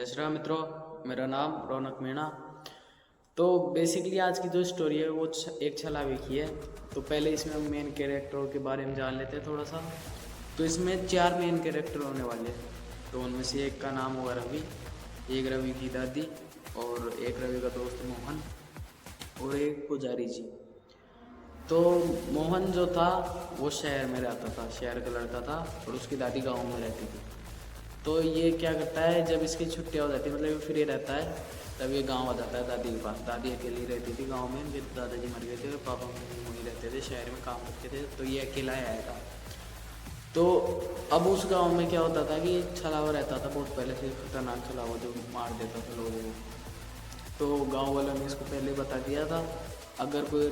जय श्री राम मित्रों, मेरा नाम रौनक मीणा। तो बेसिकली आज की जो स्टोरी है वो एक छलावे की है। तो पहले इसमें हम मेन कैरेक्टरों के बारे में जान लेते हैं थोड़ा सा। तो इसमें 4 मेन कैरेक्टर होने वाले हैं। तो उनमें से एक का नाम होगा रवि, एक रवि की दादी, और एक रवि का दोस्त मोहन, और एक पुजारी जी। तो मोहन जो था वो शहर में रहता था, शहर का लड़का था, और उसकी दादी गाँव में रहती थी। तो ये क्या करता है, जब इसकी छुट्टियाँ हो जाती है, मतलब ये फ्री रहता है, तब ये गांव आ जाता है दादी के पास। दादी अकेली रहती थी गांव में, ये दादाजी मर गए थे और पापा मम्मी वहीं रहते थे, शहर में काम करते थे। तो ये अकेला ही आया था। तो अब उस गांव में क्या होता था कि एक छलावा रहता था, बहुत पहले से खतरनाक छलावा जो मार देता था लोगों को। तो गांव वालों ने इसको पहले बता दिया था, अगर कोई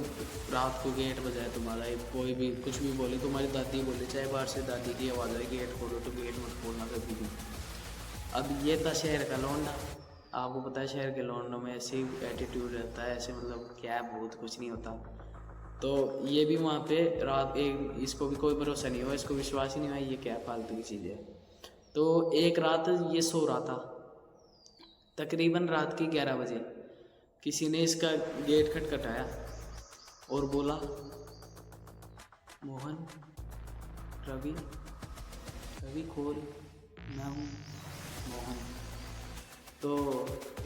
रात को गेट बजाए तुम्हारा, कोई भी कुछ भी बोले, तुम्हारी दादी बोले, चाहे बाहर से दादी की आवाज़ आए गेट खोलो, तो गेट मत खोलना कभी भी। अब ये था शहर का लौंडा। आपको पता है शहर के लौंडों में ऐसे ही एटीट्यूड रहता है, ऐसे मतलब क्या है, बहुत कुछ नहीं होता। तो ये भी वहाँ पे रात, एक इसको भी कोई भरोसा नहीं हुआ, इसको विश्वास ही नहीं हुआ ये क्या फालतू की चीज़ है। तो एक रात ये सो रहा था, तकरीबन रात के 11 बजे किसी ने इसका गेट खटखटाया और बोला, मोहन, रवि, रवि खोल, मैं हूँ मोहन। तो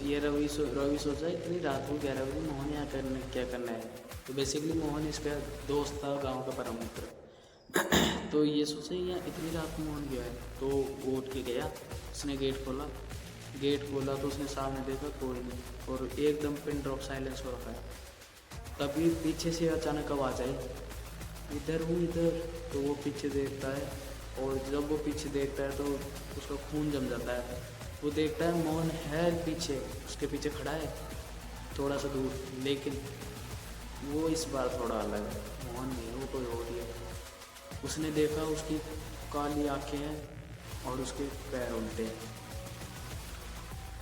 ये रवि सोचा इतनी रात को 11 बजे मोहन यहाँ क्या करना है। तो बेसिकली मोहन इसका दोस्त था, गांव का परम मित्र। तो ये सोचा यहाँ इतनी रात को मोहन गया है, तो वो उठ के गया, उसने गेट खोला तो उसने सामने देखा कोई नहीं, और एकदम पिन ड्रॉप साइलेंस हो रखा है। तभी पीछे से अचानक आवाज़ आई, इधर हूँ इधर। तो वो पीछे देखता है, और जब वो पीछे देखता है तो उसका खून जम जाता है। वो देखता है मोहन है पीछे, उसके पीछे खड़ा है थोड़ा सा दूर, लेकिन वो इस बार थोड़ा अलग है, मोहन नहीं है, वो कोई और ही है। उसने देखा उसकी काली आँखें हैं और उसके पैर उल्टे हैं।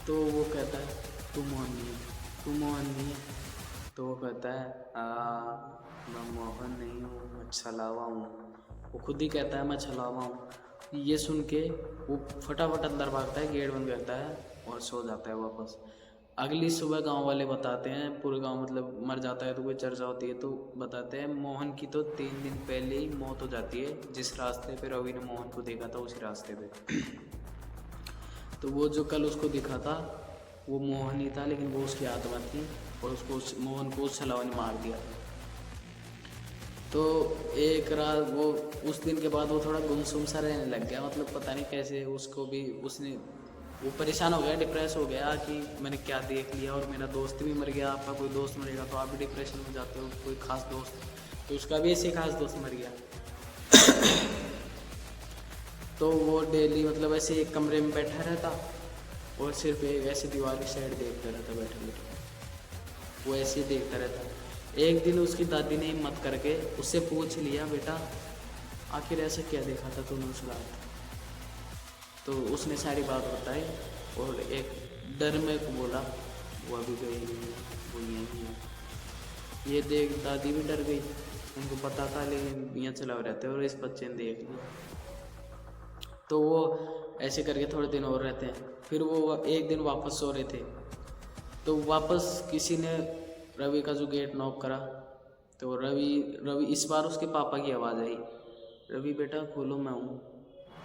तो वो कहता है तू मोहन नहीं है। तो वो कहता है मैं मोहन नहीं हूँ, मैं छलावा हूँ। वो खुद ही कहता है मैं छलावा हूँ। ये सुन के वो फटाफट अंदर भागता है, गेट बंद करता है और सो जाता है वापस। अगली सुबह गांव वाले बताते हैं, पूरे गांव मतलब मर जाता है तो कोई चर्चा होती है, तो बताते हैं मोहन की तो 3 दिन पहले ही मौत हो जाती है, जिस रास्ते पे रवि ने मोहन को देखा था उसी रास्ते पे। तो वो जो कल उसको दिखा था वो मोहन ही था, लेकिन वो उसकी आत्मा थी, और मोहन को उस छलावा ने मार दिया। तो एक रात वो, उस दिन के बाद वो थोड़ा गुमसुम सा रहने लग गया, मतलब पता नहीं कैसे उसको भी वो परेशान हो गया, डिप्रेस हो गया कि मैंने क्या देख लिया, और मेरा दोस्त भी मर गया। आपका कोई दोस्त मरेगा तो आप भी डिप्रेशन में जाते हो, कोई खास दोस्त, तो उसका भी ऐसे खास दोस्त मर गया। तो वो डेली मतलब ऐसे एक कमरे में बैठा रहता और सिर्फ एक ऐसे दीवार की साइड देखता रहता, बैठे वो ऐसे ही देखता रहता। एक दिन उसकी दादी ने हिम्मत करके उससे पूछ लिया, बेटा आखिर ऐसा क्या देखा था तूने उस रात। तो उसने सारी बात बताई, और एक डर में को बोला वो अभी गई नहीं है, वो यहीं है। ये देख दादी भी डर गई, उनको पता था, लेकिन यहाँ चला रहते और इस बच्चे ने देख लिया। तो वो ऐसे करके थोड़े दिन और रहते हैं। फिर वो एक दिन वापस सो रहे थे, तो वापस किसी ने रवि का जो गेट नॉक करा। तो रवि इस बार उसके पापा की आवाज़ आई, रवि बेटा खोलो, मैं हूँ।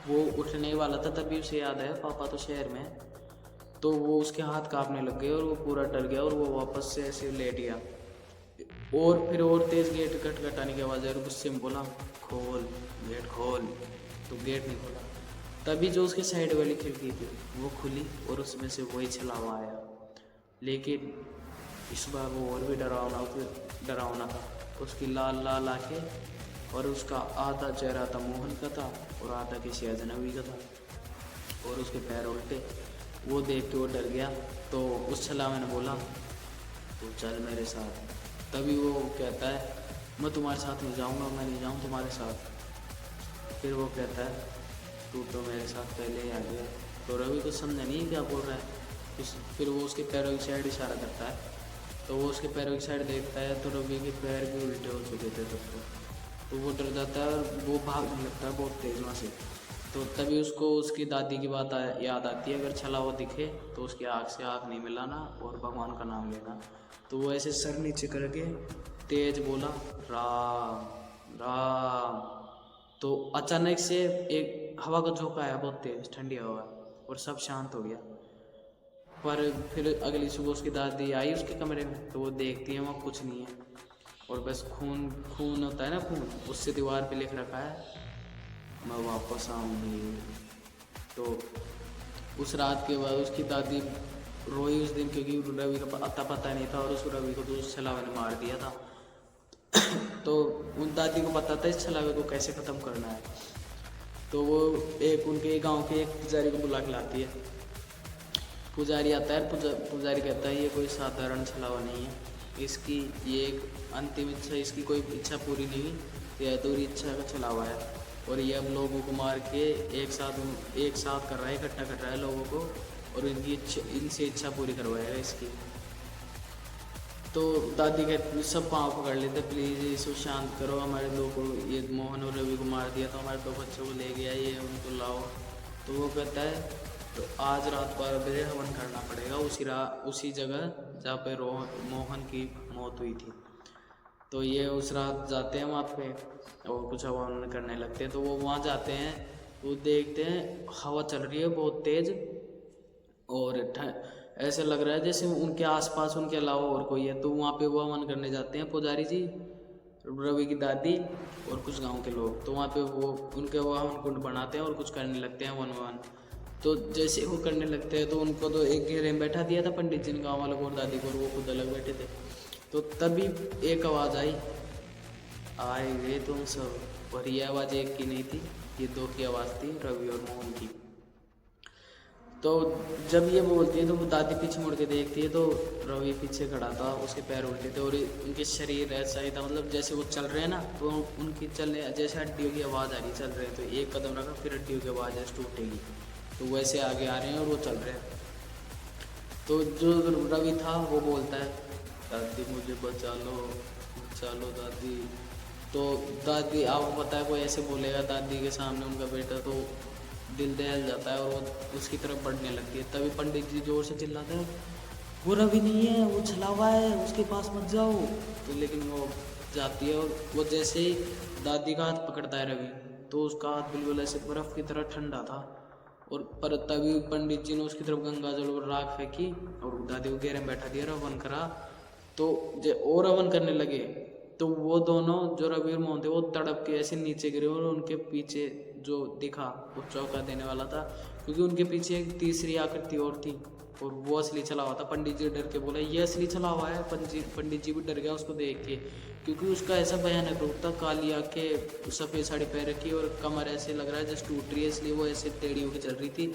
वो उठने वाला था, तभी उसे याद आया पापा तो शहर में है। तो वो उसके हाथ कांपने लग गए और वो पूरा डर गया, और वो वापस से ऐसे लेट गया। और फिर और तेज़ गेट खटखटाने की आवाज़ आई, और गुस्से में बोला खोल, गेट खोल। तो गेट नहीं खोला। तभी जो उसके साइड वाली खिड़की थी वो खुली, और उसमें से वही छलावा आया, लेकिन इस बार वो और भी डरावना था। उसकी लाल लाल आँखें, और उसका आधा चेहरा था मोहन का था और आधा किसी अजनबी का था, और उसके पैर उल्टे। वो देख के वो डर गया। तो उस छलावे ने बोला तो चल मेरे साथ। तभी वो कहता है मैं तुम्हारे साथ नहीं जाऊँगा, मैं नहीं जाऊँ तुम्हारे साथ। फिर वो कहता है तू तो मेरे साथ पहले ही आ गया। तो रवि को समझा नहीं क्या बोल रहा है। फिर वो उसके पैरों की साइड इशारा करता है, तो वो उसके पैरों की साइड देखता है, तो रवि के पैर भी उल्टे हो चुके थे तब तो वो डर जाता है और वो भागने लगता है बहुत तेज वहाँ से। तो तभी उसको उसकी दादी की बात याद आती है, अगर छला हुआ दिखे तो उसकी आँख से आँख नहीं मिलाना और भगवान का नाम लेना। तो वो ऐसे सर नीचे करके तेज बोला राम राम। तो अचानक से एक हवा का झोंका आया, बहुत तेज ठंडी हवा, और सब शांत हो गया। पर फिर अगली सुबह उसकी दादी आई उसके कमरे में, तो वो देखती है वहाँ कुछ नहीं है, और बस खून खून होता है ना, खून, उससे दीवार पे लिख रखा है मैं वापस आऊँगी। तो उस रात के बाद उसकी दादी रोई उस दिन, क्योंकि रवि का पता नहीं था, और उस रवि को तो उस छलावे ने मार दिया था। तो उन दादी को पता था इस छलावे को कैसे ख़त्म करना है। तो वो एक उनके गांव के एक पुजारी को बुला के लाती है। पुजारी आता है, पुजारी कहता है ये कोई साधारण छलावा नहीं है, इसकी ये एक अंतिम इच्छा, इसकी कोई इच्छा पूरी नहीं हुई, यह अधूरी इच्छा का छलावा है, और ये अब लोगों को मार के एक साथ कर रहा है, इकट्ठा कर रहा है लोगों को, और इनसे इच्छा पूरी करवाएगा इसकी। तो दादी कहती सब पाँव पकड़ लेते, प्लीज़ इसको शांत करो, हमारे लोगों को, ये मोहन और रवि को मार दिया, तो हमारे 2 बच्चों को ले गया, ये उनको लाओ। तो वो कहता है तो आज रात 12 बजे हवन करना पड़ेगा उसी जगह जहाँ पे मोहन की मौत हुई थी। तो ये उस रात जाते हैं वहाँ पे और कुछ हवन करने लगते हैं। तो वो वहाँ जाते हैं, वो देखते हैं हवा चल रही है बहुत तेज़, और ऐसे लग रहा है जैसे उनके आसपास उनके अलावा और कोई है। तो वहाँ पे वो हवन करने जाते हैं पुजारी जी, रवि की दादी और कुछ गांव के लोग। तो वहाँ पे वो उनके वो हवन कुंड बनाते हैं और कुछ करने लगते हैं हवन। तो जैसे वो करने लगते हैं तो उनको तो एक घेरे में बैठा दिया था पंडित जी ने, गाँव वालों को और दादी को, और वो खुद अलग बैठे थे। तो तभी एक आवाज़ आई, आए गए तुम सब, और ये आवाज़ एक की नहीं थी, ये 2 की आवाज़ थी, रवि और मोहन की। तो जब ये बोलती है तो वो दादी पीछे मुड़ के देखती है, तो रवि पीछे खड़ा था, उसके पैर उल्टे थे, और उनके शरीर ऐसा ही था, मतलब जैसे वो चल रहे हैं ना, तो उनकी चलने जैसे हड्डियों की आवाज़ आ रही, चल रहे हैं तो एक कदम रखा फिर हड्डियों की आवाज़ ऐसे टूटेगी, तो वैसे आगे आ रहे हैं और वो चल रहे हैं। तो जो रवि था वो बोलता है दादी मुझे बचा लो दादी। तो दादी, आपको पता है कोई ऐसे बोलेगा दादी के सामने उनका बेटा, तो दिल दहल जाता है और वो उसकी तरफ बढ़ने लगती है। तभी पंडित जी जोर से चिल्लाते हैं वो रवि नहीं है, वो छला हुआ है, उसके पास मत जाओ। तो लेकिन वो जाती है, और वो जैसे ही दादी का हाथ पकड़ता है रवि, तो उसका हाथ बिल्कुल ऐसे बर्फ़ की तरह ठंडा था, और पर तभी पंडित जी ने उसकी तरफ गंगा जल और राख फेंकी और दादी को घेरे में बैठा दिया, हवन करा। तो और हवन करने लगे, तो वो दोनों जो रवि और मोहन थे वो तड़प के ऐसे नीचे गिरे, और उनके पीछे जो दिखा वो चौंका देने वाला था, क्योंकि उनके पीछे एक तीसरी आकृति और थी, और वो असली चला हुआ था। पंडित जी डर के बोला ये असली चला हुआ है। पंडित जी भी डर गया उसको देख के, क्योंकि उसका ऐसा भयानक रूप था, काली आंखें, सफ़ेद साड़ी पहन रखी, और कमर ऐसे लग रहा है जैसे टूट रही है, इसलिए वो ऐसे टेढ़ी होकर चल रही थी,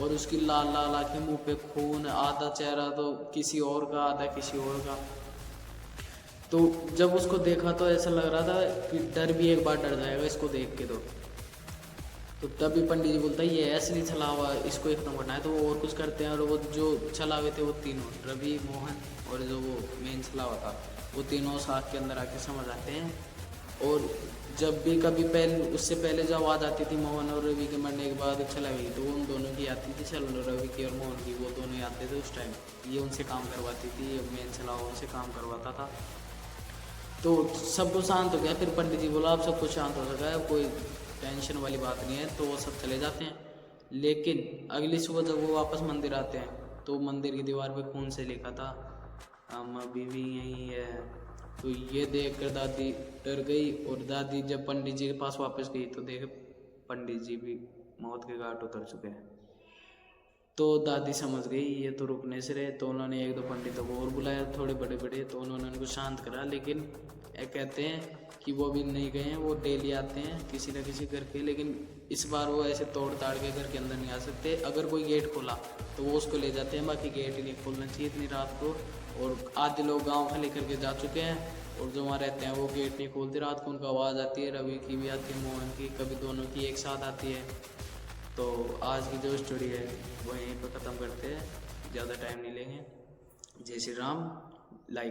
और उसकी लाल लाल आंखें, मुंह पे खून, आधा चेहरा तो किसी और का, आधा किसी और का। तो जब उसको देखा तो ऐसा लग रहा था कि डर भी एक बार डर जाएगा इसको देख के। तो तभी पंडित जी बोलता है ये असली छलावा, इसको एक नंबर करना है। तो वो और कुछ करते हैं, और वो जो छलावे थे वो तीनों, रवि, मोहन और जो वो मेन छलावा था, वो तीनों साथ के अंदर आके समझ आते हैं। और जब भी कभी उससे पहले जो आवाज़ आती थी मोहन और रवि के मरने के बाद छलावे की, तो वो उन दोनों की आती थी, चलो रवि की और मोहन की, वो दोनों ही आते थे उस टाइम, ये उनसे काम करवाती थी, ये मेन छलावा उनसे काम करवाता था। तो सब कुछ शांत हो गया। फिर पंडित जी बोला अब सब कुछ शांत हो सका है, कोई टेंशन वाली बात नहीं है। तो वो सब चले जाते हैं। लेकिन अगली सुबह जब वो वापस मंदिर आते हैं तो मंदिर की दीवार पे खून से लिखा था हम अभी भी यहीं है। तो ये देखकर दादी डर गई, और दादी जब पंडित जी के पास वापस गई तो देखे पंडित जी भी मौत के घाट उतर चुके हैं। तो दादी समझ गई ये तो रुकने से रहे, तो उन्होंने 1-2 पंडितों को और बुलाया, थोड़े बड़े बड़े, तो उन्होंने उनको शांत करा। लेकिन कहते हैं कि वो भी नहीं गए हैं, वो डेली आते हैं किसी न किसी घर के, लेकिन इस बार वो ऐसे तोड़ ताड़ के घर के अंदर नहीं आ सकते। अगर कोई गेट खोला तो वो उसको ले जाते हैं, बाकी गेट ही नहीं खोलना चाहिए इतनी रात को। और आधे लोग गाँव खाली करके जा चुके हैं, और जो वहाँ रहते हैं वो गेट नहीं खोलते रात को। उनको आवाज़ आती है, रवि की भी आती है, मोहन की, कभी दोनों की एक साथ आती है। तो आज की जो स्टोरी है वो यहीं पर ख़त्म करते हैं, ज़्यादा टाइम नहीं लेंगे। जय श्री राम। लाइक